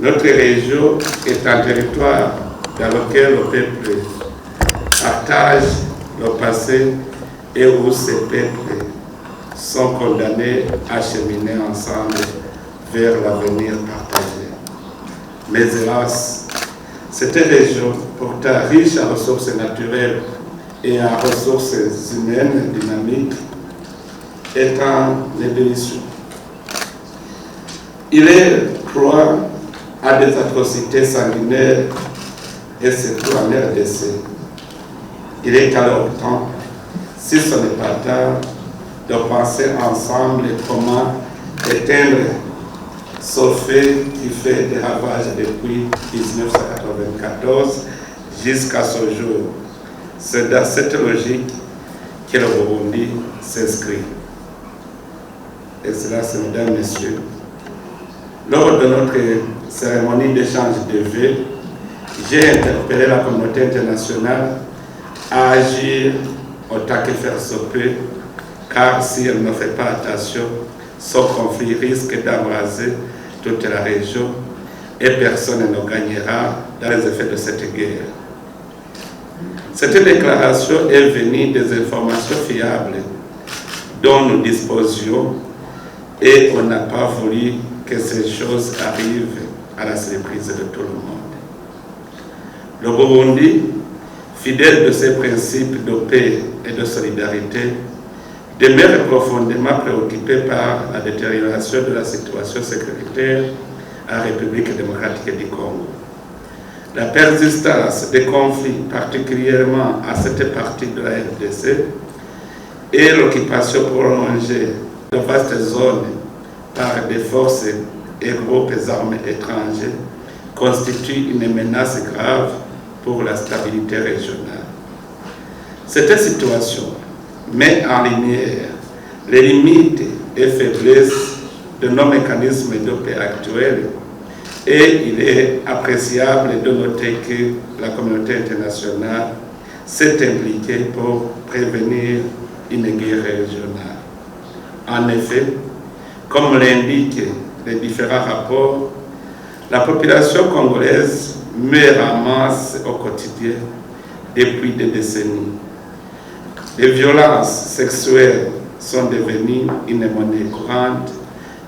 Notre région est un territoire dans lequel le peuple partage le passé et où ces peuples sont condamnés à cheminer ensemble vers l'avenir partagé. Mais hélas, cette région, pourtant riche en ressources naturelles et en ressources humaines dynamiques, est en ébullition. Il est proie à des atrocités sanguinaires et surtout en RDC. Il est alors temps, si ce n'est pas tard, de penser ensemble comment éteindre ce fait qui fait des ravages depuis 1994 jusqu'à ce jour. C'est dans cette logique que le Burundi s'inscrit. Excellences, Mesdames, Messieurs, lors de notre cérémonie d'échange de vœux, j'ai interpellé la communauté internationale à agir autant que faire se peut, car si elle ne fait pas attention, ce conflit risque d'embraser toute la région et personne ne gagnera dans les effets de cette guerre. Cette déclaration est venue des informations fiables dont nous disposions et on n'a pas voulu que ces choses arrivent à la surprise de tout le monde. Le Burundi, fidèle de ses principes de paix et de solidarité, demeure profondément préoccupé par la détérioration de la situation sécuritaire en République démocratique du Congo. La persistance des conflits, particulièrement à cette partie de la RDC, et l'occupation prolongée de vastes zones par des forces et groupes armés étrangers constituent une menace grave pour la stabilité régionale. Cette situation met en lumière les limites et faiblesses de nos mécanismes de paix actuels et il est appréciable de noter que la communauté internationale s'est impliquée pour prévenir une guerre régionale. En effet, comme l'indiquent les différents rapports, la population congolaise meurt en masse au quotidien depuis des décennies. Les violences sexuelles sont devenues une monnaie courante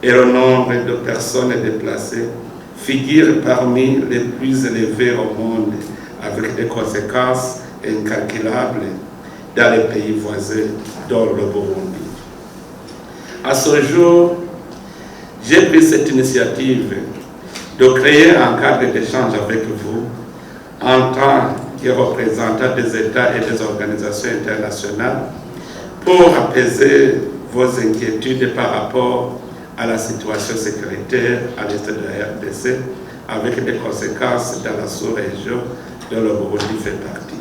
et le nombre de personnes déplacées figure parmi les plus élevés au monde, avec des conséquences incalculables dans les pays voisins, dont le Burundi. À ce jour, j'ai pris cette initiative de créer un cadre d'échange avec vous en tant que représentant des États et des organisations internationales pour apaiser vos inquiétudes par rapport à la situation sécuritaire à l'est de la RDC avec des conséquences dans la sous-région dont le Burundi fait partie.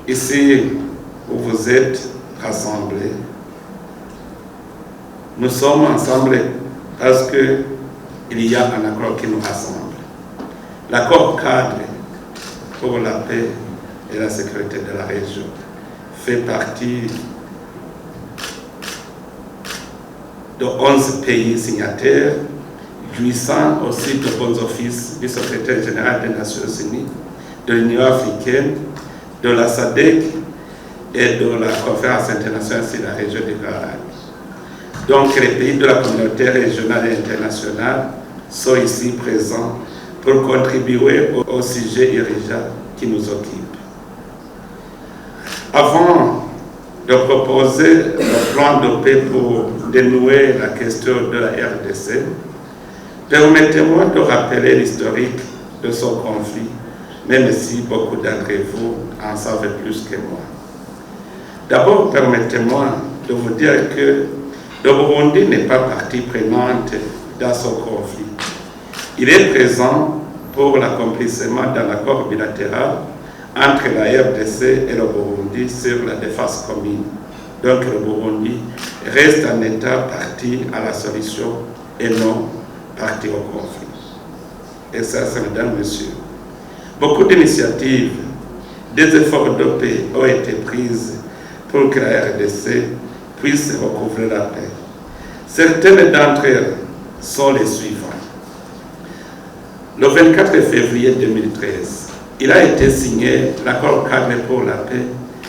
Ici où vous êtes rassemblés, nous sommes ensemble parce qu'il y a un accord qui nous rassemble. L'accord cadre pour la paix et la sécurité de la région fait partie de 11 pays signataires, jouissant aussi de bons offices du secrétaire général des Nations Unies, de l'Union africaine, de la SADC et de la Conférence internationale sur la région des Caraïbes. Donc les pays de la communauté régionale et internationale sont ici présents pour contribuer au sujet urgent qui nous occupe. Avant de proposer le plan de paix pour dénouer la question de la RDC, permettez-moi de rappeler l'historique de ce conflit, même si beaucoup d'entre vous en savent plus que moi. D'abord, permettez-moi de vous dire que le Burundi n'est pas partie prenante dans ce conflit. Il est présent pour l'accomplissement d'un accord bilatéral entre la RDC et le Burundi sur la défense commune. Donc le Burundi reste un État parti à la solution et non parti au conflit. Et ça, mesdames, messieurs, beaucoup d'initiatives, des efforts de paix ont été prises pour que la RDC puisse recouvrer la paix. Certaines d'entre elles sont les suivantes. Le 24 février 2013, il a été signé l'accord cadre pour la paix,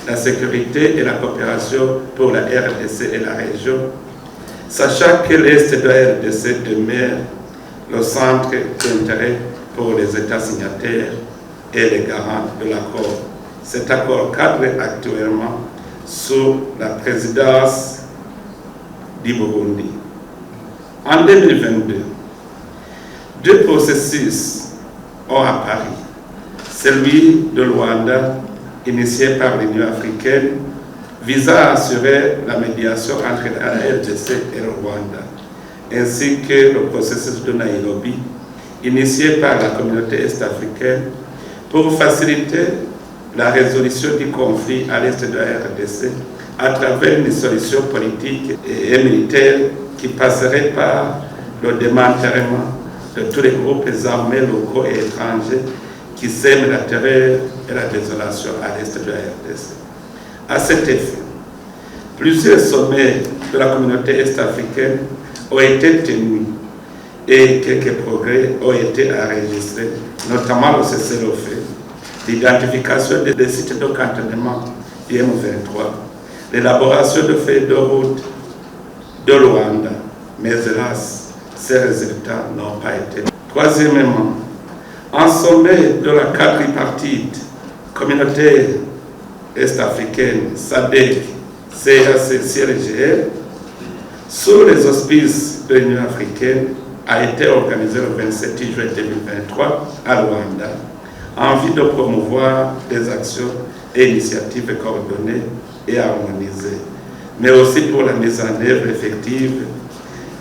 la sécurité et la coopération pour la RDC et la région, sachant que l'Est de la RDC demeure le centre d'intérêt pour les États signataires et les garants de l'accord. Cet accord cadre actuellement sous la présidence du Burundi. En 2022, deux processus ont apparu. Celui de Luanda, initié par l'Union africaine, visant à assurer la médiation entre la RDC et le Rwanda, ainsi que le processus de Nairobi, initié par la communauté est-africaine, pour faciliter la résolution du conflit à l'est de la RDC à travers une solution politique et militaire qui passerait par le démantèlement de tous les groupes armés locaux et étrangers qui sèment la terreur et la désolation à l'est de la RDC. À cet effet, plusieurs sommets de la communauté est-africaine ont été tenus et quelques progrès ont été enregistrés, notamment le cessez-le-feu, l'identification des sites de cantonnement du M23, l'élaboration de feuilles de route de Luanda, mais hélas, ces résultats n'ont pas été. Troisièmement, un sommet de la quadripartite communauté est-africaine, SADC, CAC, CIRGL, sous les auspices de l'Union africaine, a été organisé le 27 juillet 2023 à Luanda, en vue de promouvoir des actions et initiatives coordonnées et harmonisées, mais aussi pour la mise en œuvre effective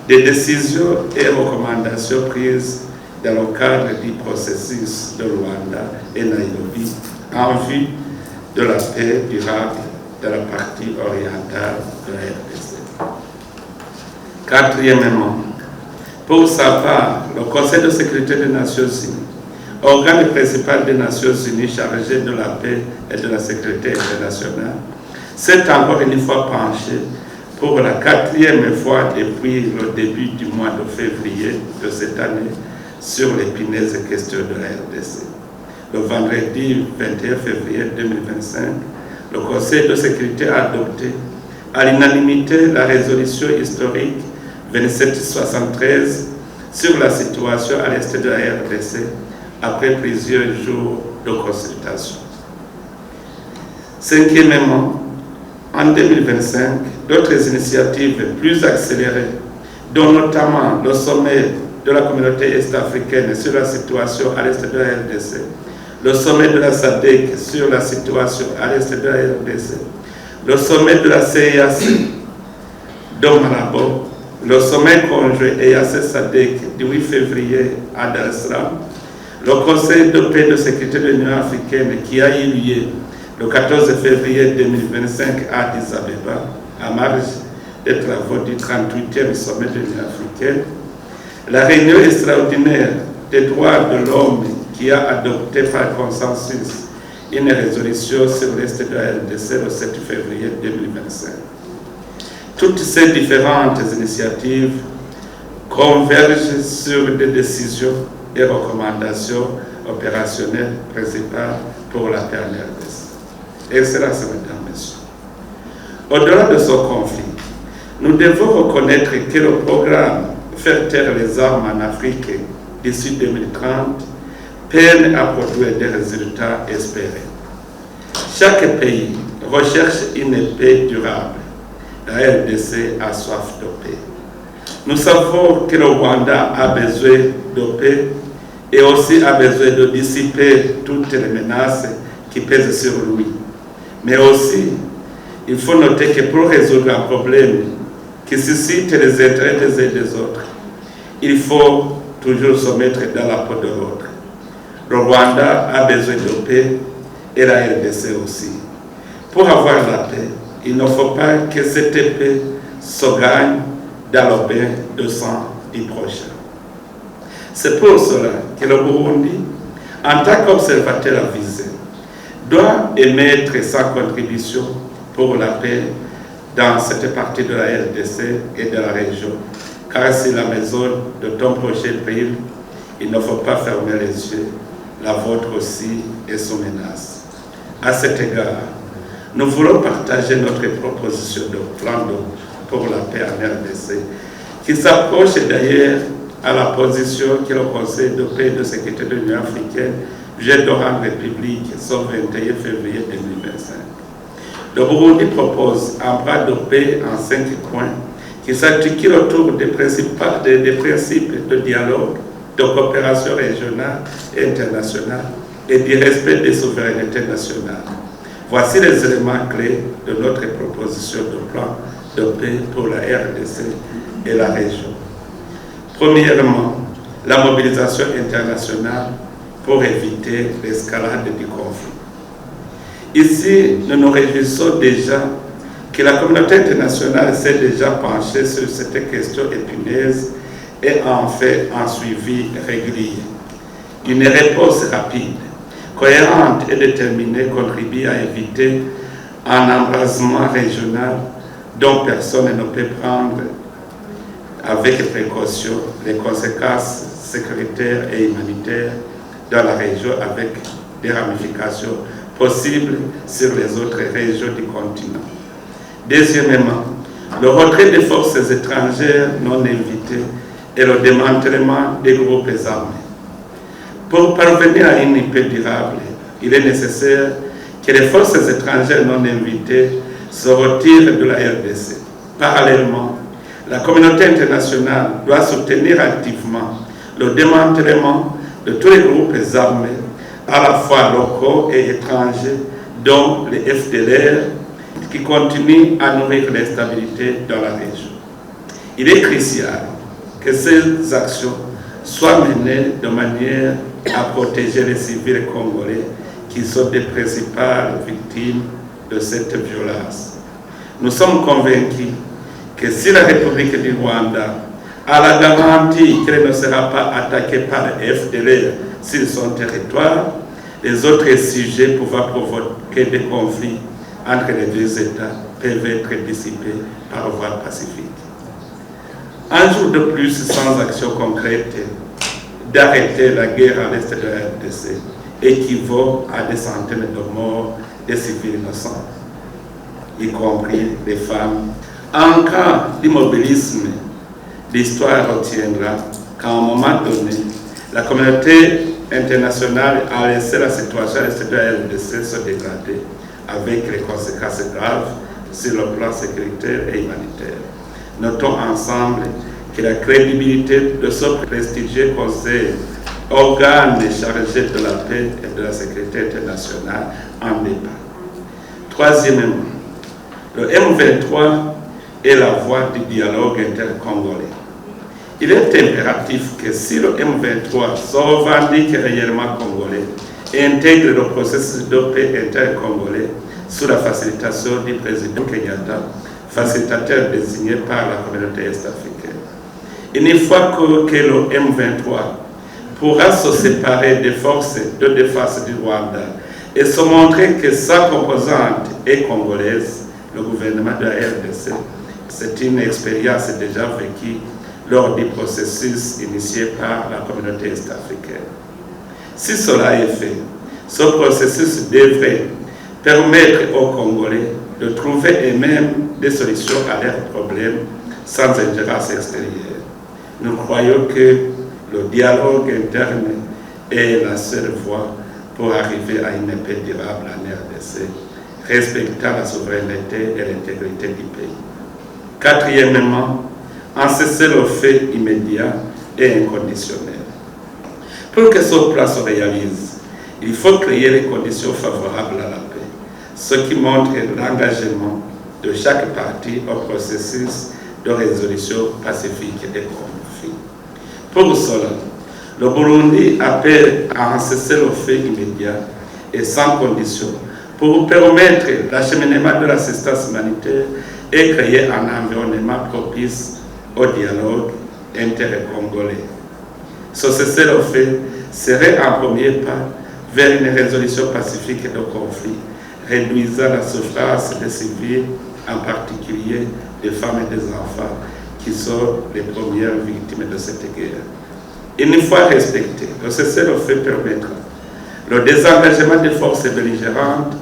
des décisions et recommandations prises dans le cadre du processus de Luanda et Nairobi en vue de la paix durable de la partie orientale de la RDC. Quatrièmement, pour sa part, le Conseil de sécurité des Nations Unies, organe principal des Nations Unies chargé de la paix et de la sécurité internationale, s'est encore une fois penché pour la quatrième fois depuis le début du mois de février de cette année sur l'épineuse question de la RDC. Le vendredi 21 février 2025, le Conseil de sécurité a adopté à l'unanimité la résolution historique 2773 sur la situation à l'est de la RDC après plusieurs jours de consultation. Cinquièmement, en 2025, d'autres initiatives plus accélérées, dont notamment le sommet de la communauté est-africaine sur la situation à l'est de la RDC, le sommet de la SADC sur la situation à l'est de la RDC, le sommet de la CIAC de Malabo, le sommet conjoint EAC-SADC du 8 février à Dar es Salaam, le Conseil de paix et de sécurité de l'Union africaine qui a eu lieu le 14 février 2025 à Addis Abeba, à marge des travaux du 38e sommet de l'Union africaine, la réunion extraordinaire des droits de l'homme qui a adopté par consensus une résolution sur l'Est de la RDC le 7 février 2025. Toutes ces différentes initiatives convergent sur des décisions et recommandations opérationnelles principales pour la paix en RDC. Excellences, Mesdames, Messieurs, au-delà de ce conflit, nous devons reconnaître que le programme Faire taire les armes en Afrique d'ici 2030 peine à produire des résultats espérés. Chaque pays recherche une paix durable. La RDC a soif de paix. Nous savons que le Rwanda a besoin de paix et aussi a besoin de dissiper toutes les menaces qui pèsent sur lui. Mais aussi, il faut noter que pour résoudre un problème qui suscite les intérêts des uns et des autres, il faut toujours se mettre dans la peau de l'autre. Le Rwanda a besoin de paix et la RDC aussi. Pour avoir la paix, il ne faut pas que cette paix se gagne dans le bain de sang du prochain. C'est pour cela que le Burundi, en tant qu'observateur avisé, doit émettre sa contribution pour la paix dans cette partie de la RDC et de la région, car c'est la maison de ton prochain pays il ne faut pas fermer les yeux, la vôtre aussi est sous menace. À cet égard, nous voulons partager notre proposition de plan pour la paix en RDC, qui s'approche d'ailleurs à la position que le Conseil de paix et de sécurité de l'Union africaine vient de rendre publique ce 21 février 2025. Le Burundi propose un plan de paix en 5 points qui s'articule autour des principes de dialogue, de coopération régionale et internationale et du respect des souverainetés nationales. Voici les éléments clés de notre proposition de plan de paix pour la RDC et la région. Premièrement, la mobilisation internationale pour éviter l'escalade du conflit. Ici, nous nous réjouissons déjà que la communauté internationale s'est déjà penchée sur cette question épineuse et en fait un suivi régulier. Une réponse rapide, cohérente et déterminée contribue à éviter un embrasement régional dont personne ne peut prendre avec précaution les conséquences sécuritaires et humanitaires dans la région avec des ramifications possibles sur les autres régions du continent. Deuxièmement, le retrait des forces étrangères non invitées et le démantèlement des groupes armés. Pour parvenir à une paix durable, il est nécessaire que les forces étrangères non invitées se retirent de la RDC. Parallèlement, la communauté internationale doit soutenir activement le démantèlement de tous les groupes armés, à la fois locaux et étrangers, dont les FDLR, qui continuent à nourrir l'instabilité dans la région. Il est crucial que ces actions soient menées de manière à protéger les civils congolais qui sont les principales victimes de cette violence. Nous sommes convaincus que si la République du Rwanda a la garantie qu'elle ne sera pas attaquée par les FDLR sur son territoire, les autres sujets pouvant provoquer des conflits entre les deux États peuvent être dissipés par voie pacifique. Un jour de plus sans action concrète d'arrêter la guerre à l'est de la RDC équivaut à des centaines de morts des civils innocents, y compris les femmes. En cas d'immobilisme, l'histoire retiendra qu'à un moment donné, la communauté internationale a laissé la situation à l'est de la RDC se dégrader avec les conséquences graves sur le plan sécuritaire et humanitaire. Notons ensemble que la crédibilité de ce prestigieux conseil, organe chargé de la paix et de la sécurité internationale, en dépend. Troisièmement, le M23 est la voie du dialogue intercongolais. Il est impératif que si le M23 se revendique réellement congolais et intègre le processus de paix intercongolais sous la facilitation du président Kenyatta, facilitateur désigné par la communauté est-africaine. Une fois que le M23 pourra se séparer des forces de défense du Rwanda et se montrer que sa composante est congolaise, le gouvernement de la RDC, c'est une expérience déjà vécue lors du processus initié par la communauté est-africaine. Si cela est fait, ce processus devrait permettre aux Congolais de trouver eux-mêmes des solutions à leurs problèmes sans ingérence extérieure. Nous croyons que le dialogue interne est la seule voie pour arriver à une paix durable en RDC, respectant la souveraineté et l'intégrité du pays. Quatrièmement, un cessez-le-feu immédiat et inconditionnel. Pour que ce plan se réalise, il faut créer les conditions favorables à la paix, ce qui montre l'engagement de chaque partie au processus de résolution pacifique des conflits. Pour cela, le Burundi appelle à un cessez-le-feu immédiat et sans condition pour permettre l'acheminement de l'assistance humanitaire et créer un environnement propice au dialogue intercongolais. Ce cessez-le-feu serait un premier pas vers une résolution pacifique de conflits, réduisant la souffrance des civils, en particulier des femmes et des enfants, qui sont les premières victimes de cette guerre. Une fois respecté, le cessez-le-feu permettra le désengagement des forces belligérantes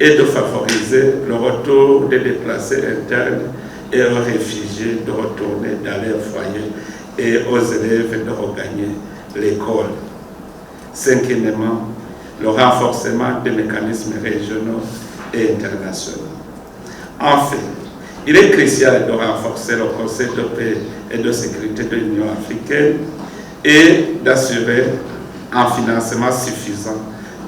et de favoriser le retour des déplacés internes et aux réfugiés de retourner dans leur foyer et aux élèves de regagner l'école. Cinquièmement, le renforcement des mécanismes régionaux et internationaux. Enfin, il est crucial de renforcer le Conseil de paix et de sécurité de l'Union africaine et d'assurer un financement suffisant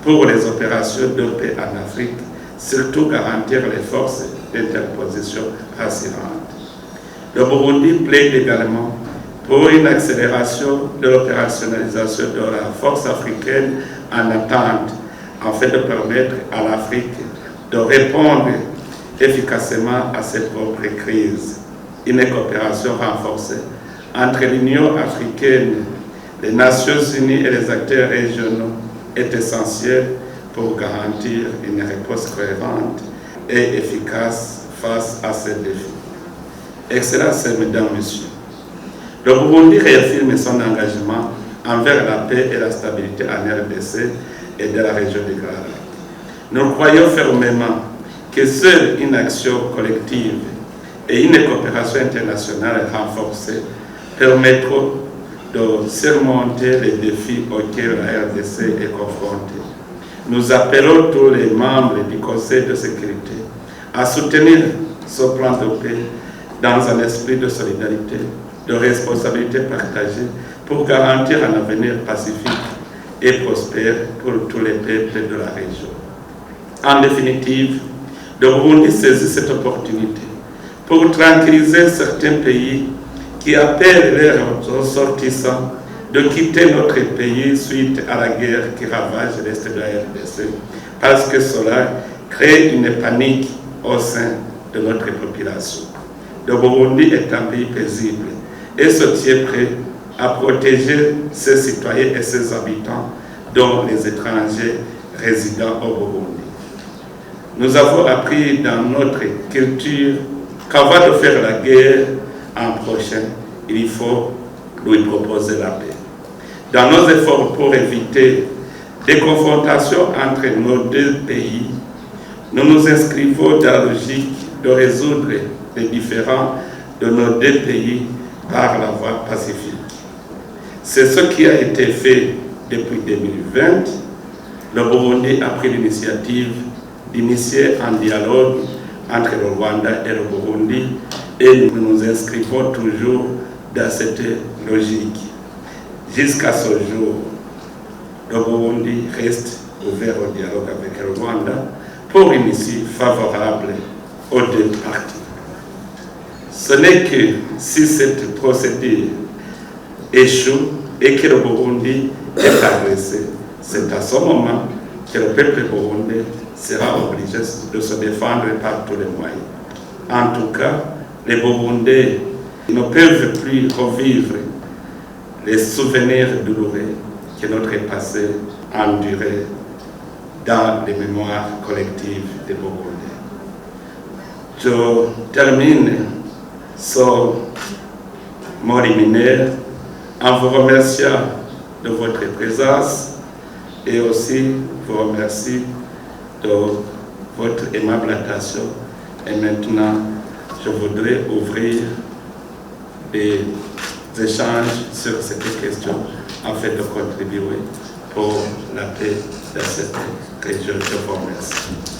pour les opérations de paix en Afrique, surtout garantir les forces d'interposition rassurantes. Le Burundi plaide également pour une accélération de l'opérationnalisation de la force africaine en attente, afin de permettre à l'Afrique de répondre efficacement à ses propres crises. Une coopération renforcée entre l'Union africaine, les Nations unies et les acteurs régionaux est essentielle pour garantir une réponse cohérente et efficace face à ces défis. Excellences, Mesdames, Messieurs, le Burundi réaffirme son engagement envers la paix et la stabilité en RDC et de la région du Grand Lac. Nous croyons fermement que seule une action collective et une coopération internationale renforcée permettront de surmonter les défis auxquels la RDC est confrontée. Nous appelons tous les membres du Conseil de sécurité à soutenir ce plan de paix dans un esprit de solidarité, de responsabilité partagée pour garantir un avenir pacifique et prospère pour tous les peuples de la région. En définitive, le Burundi saisit cette opportunité pour tranquilliser certains pays qui appellent leurs ressortissants de quitter notre pays suite à la guerre qui ravage l'Est de la RDC, parce que cela crée une panique au sein de notre population. Le Burundi est un pays paisible et se tient prêt à protéger ses citoyens et ses habitants, dont les étrangers résidant au Burundi. Nous avons appris dans notre culture qu'avant de faire la guerre en prochain, il faut lui proposer la paix. Dans nos efforts pour éviter des confrontations entre nos deux pays, nous nous inscrivons dans la logique de résoudre les différends de nos deux pays par la voie pacifique. C'est ce qui a été fait depuis 2020. Le Burundi a pris l'initiative d'initier un dialogue entre le Rwanda et le Burundi et nous nous inscrivons toujours dans cette logique. Jusqu'à ce jour, le Burundi reste ouvert au dialogue avec le Rwanda pour une issue favorable aux deux parties. Ce n'est que si cette procédure échoue et que le Burundi est agressé, c'est à ce moment que le peuple burundais sera obligé de se défendre par tous les moyens. En tout cas, les Burundais ne peuvent plus revivre les souvenirs douloureux que notre passé a endurés dans les mémoires collectives des Burundais. Je termine ce mot liminaire en vous remerciant de votre présence et aussi vous remercie de votre aimable attention. Et maintenant, je voudrais ouvrir des échanges sur cette question afin de contribuer pour la paix de cette région. Je vous remercie.